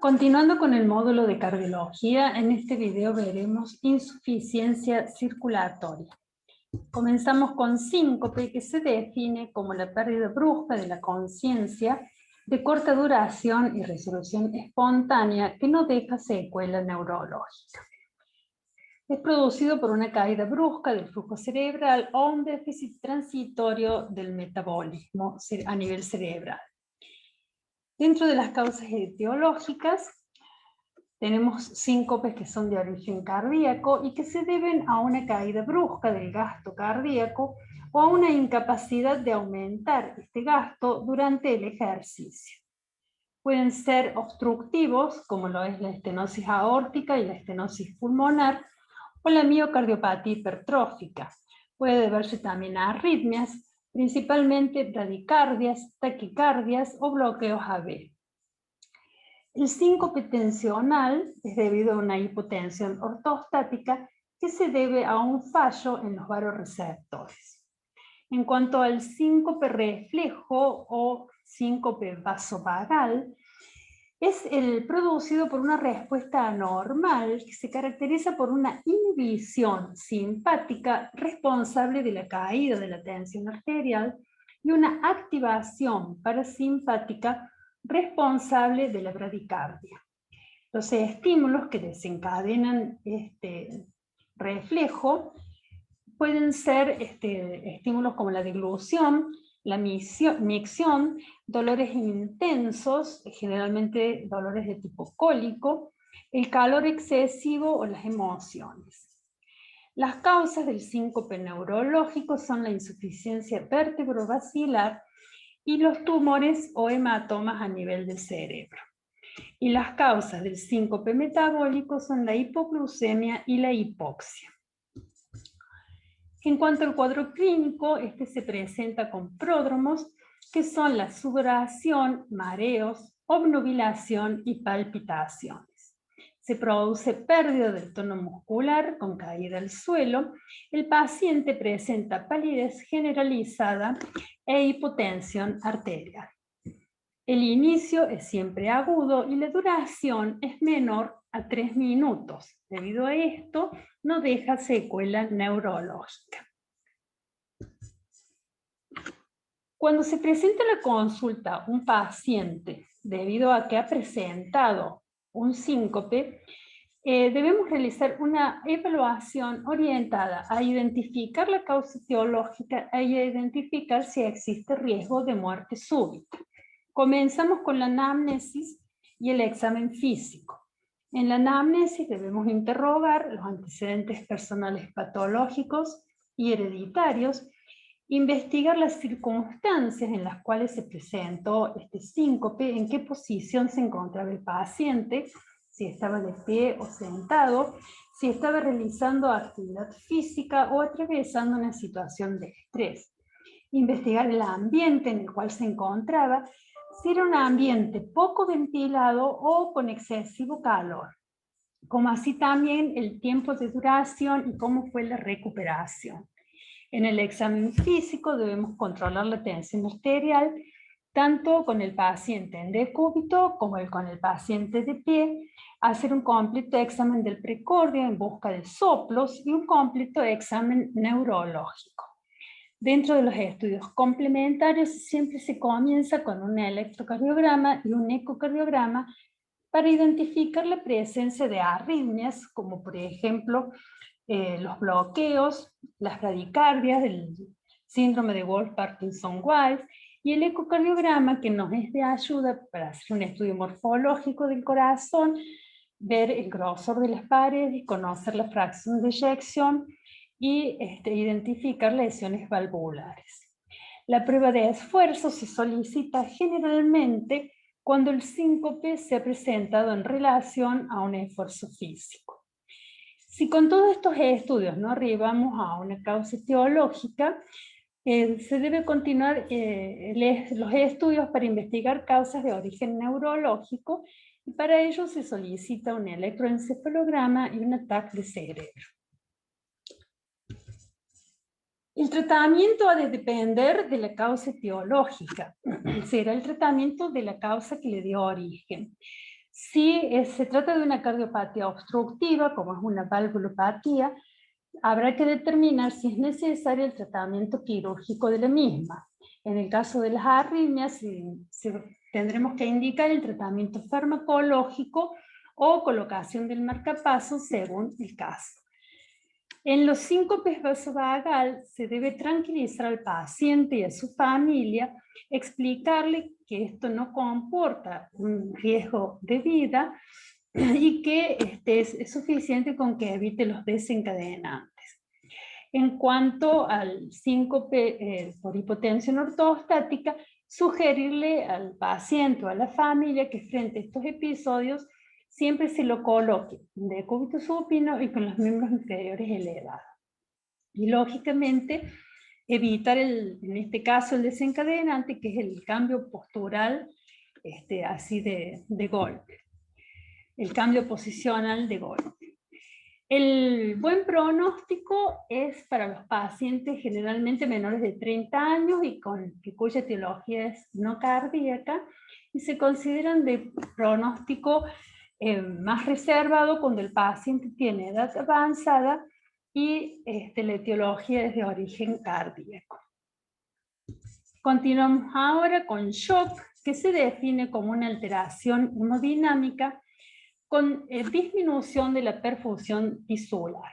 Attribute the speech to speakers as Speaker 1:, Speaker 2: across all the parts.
Speaker 1: Continuando con el módulo de cardiología, en este video veremos insuficiencia circulatoria. Comenzamos con síncope, que se define como la pérdida brusca de la conciencia de corta duración y resolución espontánea que no deja secuela neurológica. Es producido por una caída brusca del flujo cerebral o un déficit transitorio del metabolismo a nivel cerebral. Dentro de las causas etiológicas, tenemos síncopes que son de origen cardíaco y que se deben a una caída brusca del gasto cardíaco o a una incapacidad de aumentar este gasto durante el ejercicio. Pueden ser obstructivos, como lo es la estenosis aórtica y la estenosis pulmonar, o la miocardiopatía hipertrófica. Puede deberse también a arritmias, principalmente bradicardias, taquicardias o bloqueos AV. El síncope tensional es debido a una hipotensión ortostática que se debe a un fallo en los vasoreceptores. En cuanto al síncope reflejo o síncope vasovagal, es el producido por una respuesta anormal que se caracteriza por una inhibición simpática responsable de la caída de la tensión arterial y una activación parasimpática responsable de la bradicardia. Los estímulos que desencadenan este reflejo pueden ser estímulos como la deglución, la micción, dolores intensos, generalmente dolores de tipo cólico, el calor excesivo o las emociones. Las causas del síncope neurológico son la insuficiencia vertebrovascular y los tumores o hematomas a nivel del cerebro. Y las causas del síncope metabólico son la hipoglucemia y la hipoxia. En cuanto al cuadro clínico, este se presenta con pródromos, que son la sudoración, mareos, obnubilación y palpitaciones. Se produce pérdida del tono muscular con caída al suelo. El paciente presenta palidez generalizada e hipotensión arterial. El inicio es siempre agudo y la duración es menor a 3 minutos. Debido a esto, no deja secuela neurológica. Cuando se presenta a la consulta un paciente debido a que ha presentado un síncope, debemos realizar una evaluación orientada a identificar la causa etiológica e identificar si existe riesgo de muerte súbita. Comenzamos con la anamnesis y el examen físico. En la anamnesis debemos interrogar los antecedentes personales patológicos y hereditarios, investigar las circunstancias en las cuales se presentó este síncope, en qué posición se encontraba el paciente, si estaba de pie o sentado, si estaba realizando actividad física o atravesando una situación de estrés. Investigar el ambiente en el cual se encontraba, si era un ambiente poco ventilado o con excesivo calor, como así también el tiempo de duración y cómo fue la recuperación. En el examen físico debemos controlar la tensión arterial, tanto con el paciente en decúbito como con el paciente de pie, hacer un completo examen del precordio en busca de soplos y un completo examen neurológico. Dentro de los estudios complementarios siempre se comienza con un electrocardiograma y un ecocardiograma para identificar la presencia de arritmias, como por ejemplo los bloqueos, las bradicardias, el síndrome de Wolff-Parkinson-White, y el ecocardiograma, que nos es de ayuda para hacer un estudio morfológico del corazón, ver el grosor de las paredes, conocer la fracción de eyección y identificar lesiones valvulares. La prueba de esfuerzo se solicita generalmente cuando el síncope se ha presentado en relación a un esfuerzo físico. Si con todos estos estudios no arribamos a una causa etiológica, se debe continuar los estudios para investigar causas de origen neurológico, y para ello se solicita un electroencefalograma y un TAC de cerebro. El tratamiento ha de depender de la causa etiológica. Será el tratamiento de la causa que le dio origen. Si se trata de una cardiopatía obstructiva, como es una valvulopatía, habrá que determinar si es necesario el tratamiento quirúrgico de la misma. En el caso de las arritmias, tendremos que indicar el tratamiento farmacológico o colocación del marcapaso según el caso. En los síncopes vasovagal se debe tranquilizar al paciente y a su familia, explicarle que esto no comporta un riesgo de vida y que es suficiente con que evite los desencadenantes. En cuanto al síncope por hipotensión ortostática, sugerirle al paciente o a la familia que frente a estos episodios siempre se lo coloque de decúbito supino y con los miembros inferiores elevados. Y lógicamente evitar, en este caso, el desencadenante, que es el cambio postural así de golpe, el cambio posicional de golpe. El buen pronóstico es para los pacientes generalmente menores de 30 años y cuya etiología es no cardíaca, y se consideran de pronóstico más reservado cuando el paciente tiene edad avanzada y la etiología es de origen cardíaco. Continuamos ahora con shock, que se define como una alteración hemodinámica con disminución de la perfusión tisular.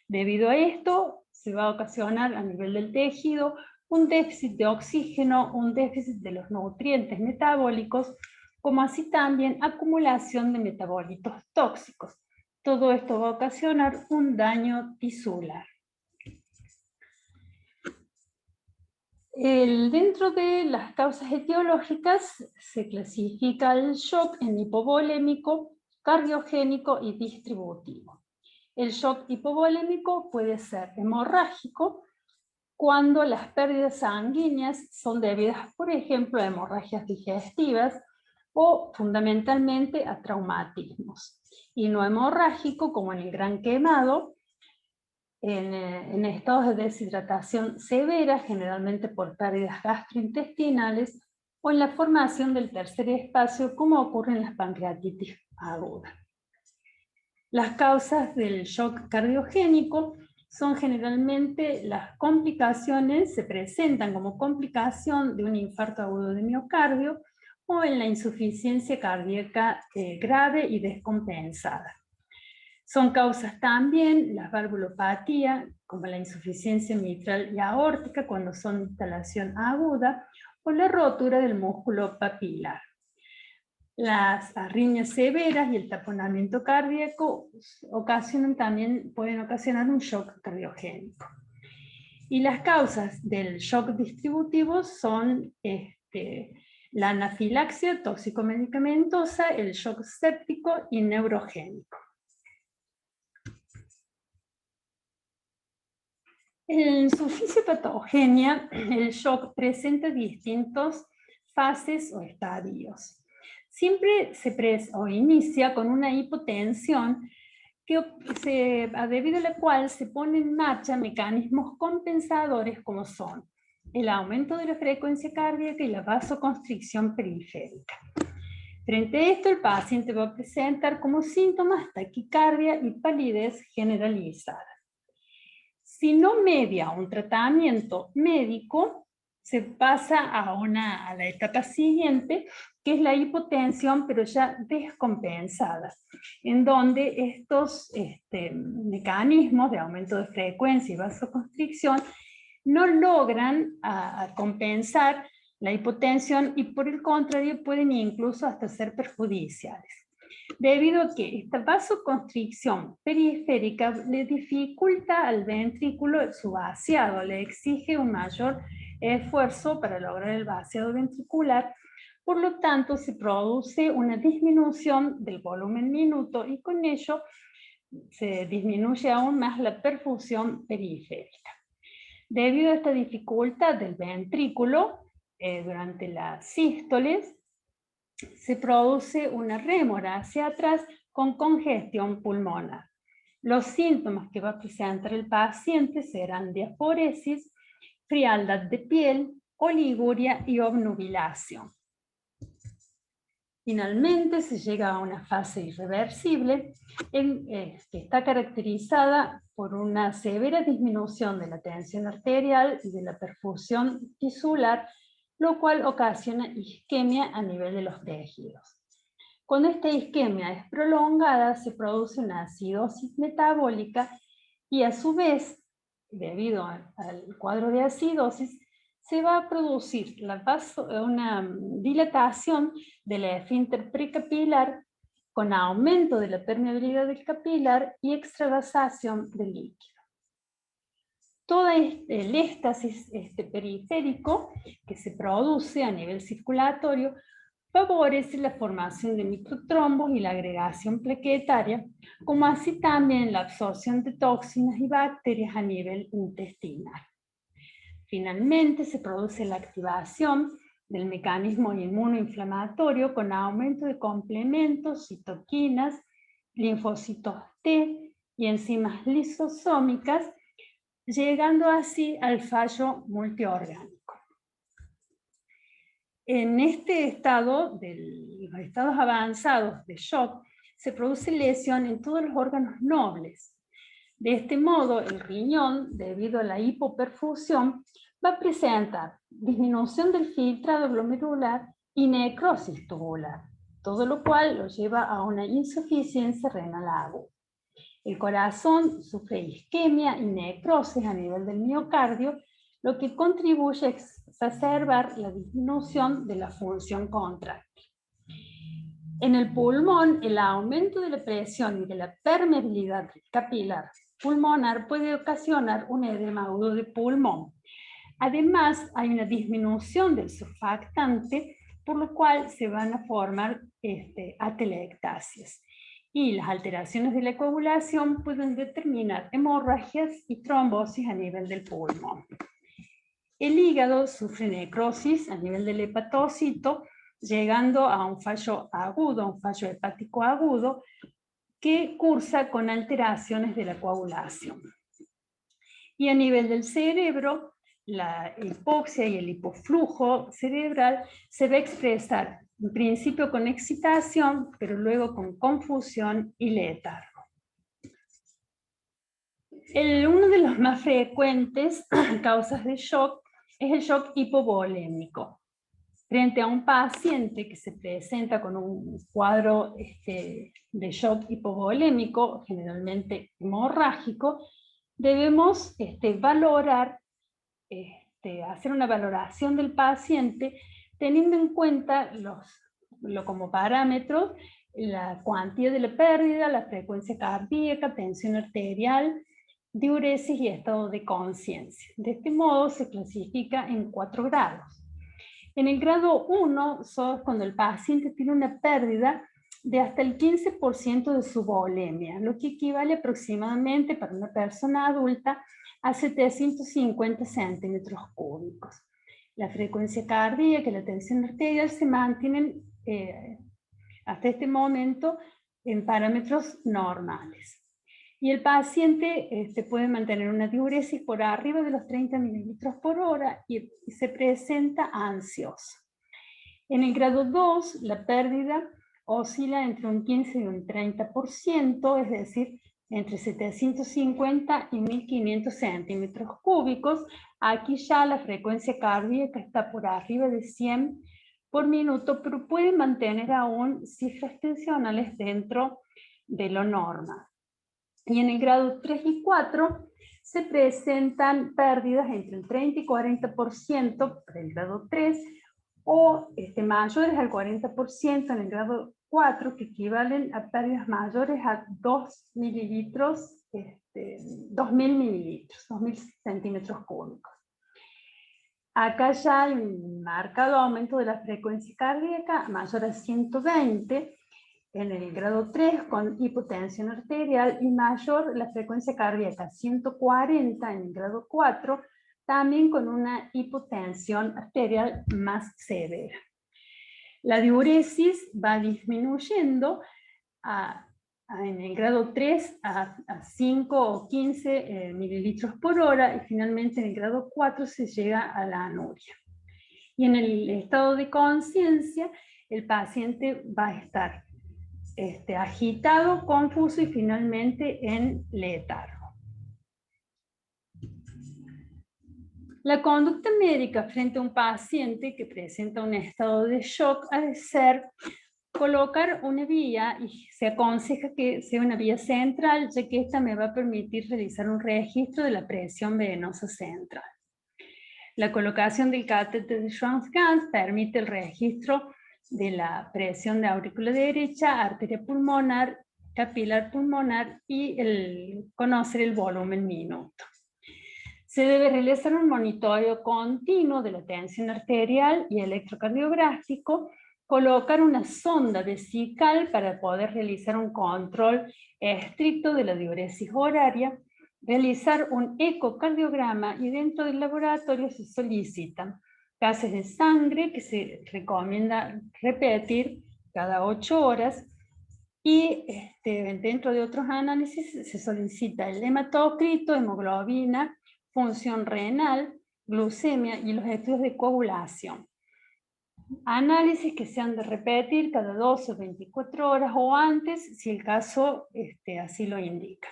Speaker 1: Debido a esto, se va a ocasionar a nivel del tejido un déficit de oxígeno, un déficit de los nutrientes metabólicos, como así también acumulación de metabolitos tóxicos. Todo esto va a ocasionar un daño tisular. Dentro de las causas etiológicas se clasifica el shock en hipovolémico, cardiogénico y distributivo. El shock hipovolémico puede ser hemorrágico cuando las pérdidas sanguíneas son debidas, por ejemplo, a hemorragias digestivas o fundamentalmente a traumatismos. Y no hemorrágico, como en el gran quemado, en estados de deshidratación severa, generalmente por pérdidas gastrointestinales, o en la formación del tercer espacio, como ocurre en las pancreatitis agudas. Las causas del shock cardiogénico son generalmente las complicaciones, se presentan como complicación de un infarto agudo de miocardio o en la insuficiencia cardíaca grave y descompensada. Son causas también las valvulopatías, como la insuficiencia mitral y aórtica cuando son instalación aguda, o la rotura del músculo papilar. Las arritmias severas y el taponamiento cardíaco pueden ocasionar un shock cardiogénico. Y las causas del shock distributivo son la anafilaxia tóxico-medicamentosa, el shock séptico y neurogénico. En su fisiopatogenia, el shock presenta distintas fases o estadios. Siempre se inicia con una hipotensión debido a la cual se ponen en marcha mecanismos compensadores como son el aumento de la frecuencia cardíaca y la vasoconstricción periférica. Frente a esto, el paciente va a presentar como síntomas taquicardia y palidez generalizada. Si no media un tratamiento médico, se pasa a la etapa siguiente, que es la hipotensión, pero ya descompensada, en donde estos mecanismos de aumento de frecuencia y vasoconstricción no logran compensar la hipotensión y por el contrario pueden incluso hasta ser perjudiciales, debido a que esta vasoconstricción periférica le dificulta al ventrículo su vaciado, le exige un mayor esfuerzo para lograr el vaciado ventricular, por lo tanto se produce una disminución del volumen minuto y con ello se disminuye aún más la perfusión periférica. Debido a esta dificultad del ventrículo, durante las sístoles, se produce una rémora hacia atrás con congestión pulmonar. Los síntomas que va a presentar el paciente serán diaforesis, frialdad de piel, oliguria y obnubilación. Finalmente se llega a una fase irreversible que está caracterizada por una severa disminución de la tensión arterial y de la perfusión tisular, lo cual ocasiona isquemia a nivel de los tejidos. Cuando esta isquemia es prolongada, se produce una acidosis metabólica y a su vez, debido al cuadro de acidosis, se va a producir una dilatación del esfínter precapilar con aumento de la permeabilidad del capilar y extravasación del líquido. Todo el éxtasis periférico que se produce a nivel circulatorio favorece la formación de microtrombos y la agregación plaquetaria, como así también la absorción de toxinas y bacterias a nivel intestinal. Finalmente, se produce la activación del mecanismo inmunoinflamatorio con aumento de complementos, citoquinas, linfocitos T y enzimas lisosómicas, llegando así al fallo multiorgánico. En este estado, los estados avanzados de shock, se produce lesión en todos los órganos nobles. De este modo, el riñón, debido a la hipoperfusión, va a presentar disminución del filtrado glomerular y necrosis tubular, todo lo cual lo lleva a una insuficiencia renal aguda. El corazón sufre isquemia y necrosis a nivel del miocardio, lo que contribuye a exacerbar la disminución de la función contráctil. En el pulmón, el aumento de la presión y de la permeabilidad capilar pulmonar puede ocasionar un edema agudo de pulmón. Además, hay una disminución del surfactante, por lo cual se van a formar atelectasias. Y las alteraciones de la coagulación pueden determinar hemorragias y trombosis a nivel del pulmón. El hígado sufre necrosis a nivel del hepatocito, llegando a un fallo agudo, un fallo hepático agudo, que cursa con alteraciones de la coagulación. Y a nivel del cerebro, la hipoxia y el hipoflujo cerebral se va a expresar en principio con excitación, pero luego con confusión y letargo. Uno de los más frecuentes causas de shock es el shock hipovolémico. Frente a un paciente que se presenta con un cuadro de shock hipovolémico, generalmente hemorrágico, debemos valorar, hacer una valoración del paciente teniendo en cuenta como parámetros la cuantía de la pérdida, la frecuencia cardíaca, tensión arterial, diuresis y estado de conciencia. De este modo se clasifica en 4 grados. En el grado 1, cuando el paciente tiene una pérdida de hasta el 15% de su volemia, lo que equivale aproximadamente para una persona adulta a 750 centímetros cúbicos. La frecuencia cardíaca y la tensión arterial se mantienen hasta este momento en parámetros normales. Y el paciente puede mantener una diuresis por arriba de los 30 mililitros por hora y se presenta ansioso. En el grado 2, la pérdida oscila entre un 15 y un 30%, es decir, entre 750 y 1500 centímetros cúbicos. Aquí ya la frecuencia cardíaca está por arriba de 100 por minuto, pero puede mantener aún cifras tensionales dentro de lo normal. Y en el grado 3 y 4 se presentan pérdidas entre el 30 y 40% para el grado 3, o mayores al 40% en el grado 4, que equivalen a pérdidas mayores a 2 mililitros, 2000 mililitros, 2000 centímetros cúbicos. Acá ya hay un marcado aumento de la frecuencia cardíaca mayor a 120, en el grado 3 con hipotensión arterial, y mayor la frecuencia cardíaca 140 en el grado 4, también con una hipotensión arterial más severa. La diuresis va disminuyendo en el grado 3 a 5 o 15 mililitros por hora, y finalmente en el grado 4 se llega a la anuria. Y en el estado de conciencia, el paciente va a estar agitado, confuso y finalmente en letargo. La conducta médica frente a un paciente que presenta un estado de shock ha de ser colocar una vía, y se aconseja que sea una vía central, ya que esta me va a permitir realizar un registro de la presión venosa central. La colocación del catéter de Schwann-Ganz permite el registro de la presión de aurícula derecha, arteria pulmonar, capilar pulmonar y conocer el volumen minuto. Se debe realizar un monitoreo continuo de la tensión arterial y electrocardiográfico, colocar una sonda vesical para poder realizar un control estricto de la diuresis horaria, realizar un ecocardiograma y dentro del laboratorio se solicitan gases de sangre que se recomienda repetir cada 8 horas y dentro de otros análisis se solicita el hematocrito, hemoglobina, función renal, glucemia y los estudios de coagulación. Análisis que se han de repetir cada 12 o 24 horas o antes, si el caso así lo indica.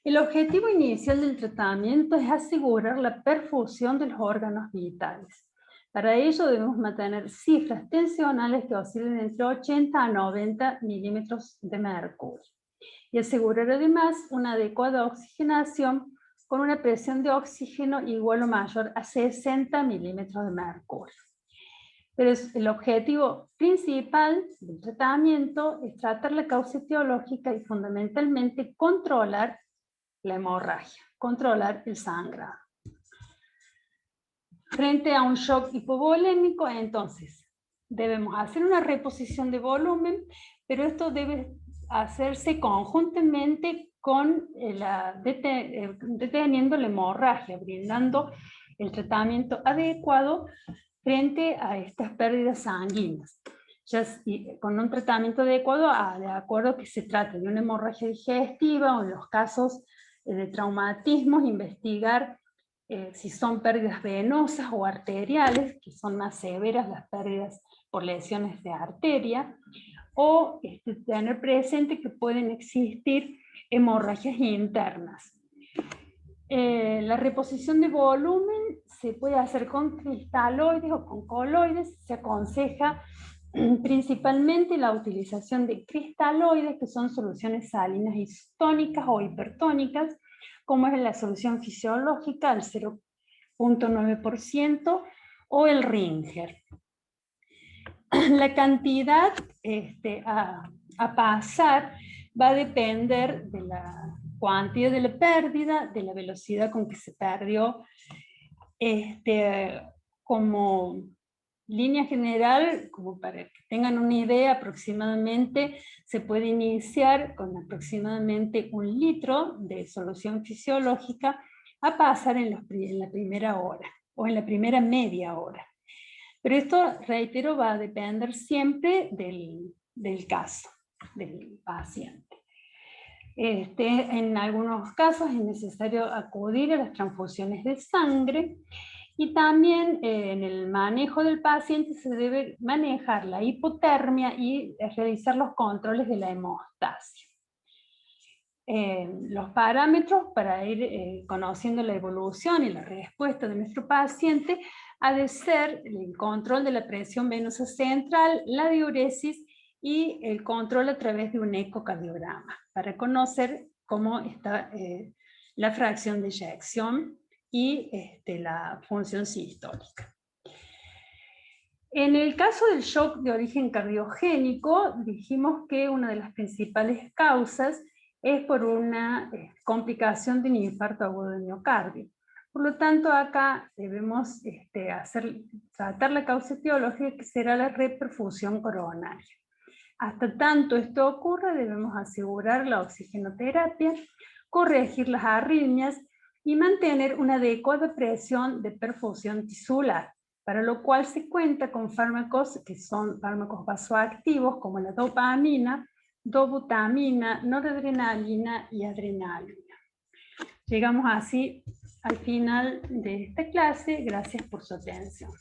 Speaker 1: El objetivo inicial del tratamiento es asegurar la perfusión de los órganos vitales. Para ello debemos mantener cifras tensionales que oscilen entre 80 a 90 milímetros de mercurio y asegurar además una adecuada oxigenación con una presión de oxígeno igual o mayor a 60 milímetros de mercurio. Pero el objetivo principal del tratamiento es tratar la causa etiológica y fundamentalmente controlar la hemorragia, controlar el sangrado. Frente a un shock hipovolémico, entonces, debemos hacer una reposición de volumen, pero esto debe hacerse conjuntamente con deteniendo la hemorragia, brindando el tratamiento adecuado frente a estas pérdidas sanguíneas. Ya con un tratamiento adecuado, de acuerdo que se trate de una hemorragia digestiva o en los casos de traumatismos, investigar si son pérdidas venosas o arteriales, que son más severas las pérdidas por lesiones de arteria, o tener presente que pueden existir hemorragias internas. La reposición de volumen se puede hacer con cristaloides o con coloides. Se aconseja principalmente la utilización de cristaloides, que son soluciones salinas isotónicas o hipertónicas, como es la solución fisiológica al 0.9% o el Ringer. La cantidad a pasar va a depender de la cuantía de la pérdida, de la velocidad con que se perdió. Como línea general, como para que tengan una idea, aproximadamente se puede iniciar con aproximadamente 1 litro de solución fisiológica a pasar en la primera hora o en la primera media hora. Pero esto, reitero, va a depender siempre del caso del paciente. En algunos casos es necesario acudir a las transfusiones de sangre y también en el manejo del paciente se debe manejar la hipotermia y realizar los controles de la hemostasia. Los parámetros para ir conociendo la evolución y la respuesta de nuestro paciente ha de ser el control de la presión venosa central, la diuresis y el control a través de un ecocardiograma para conocer cómo está la fracción de eyección y la función sistólica. En el caso del shock de origen cardiogénico, dijimos que una de las principales causas es por una complicación de un infarto agudo de miocardio. Por lo tanto, acá debemos tratar la causa etiológica, que será la reperfusión coronaria. Hasta tanto esto ocurra, debemos asegurar la oxigenoterapia, corregir las arritmias y mantener una adecuada presión de perfusión tisular, para lo cual se cuenta con fármacos que son fármacos vasoactivos como la dopamina, dobutamina, noradrenalina y adrenalina. Llegamos así al final de esta clase. Gracias por su atención.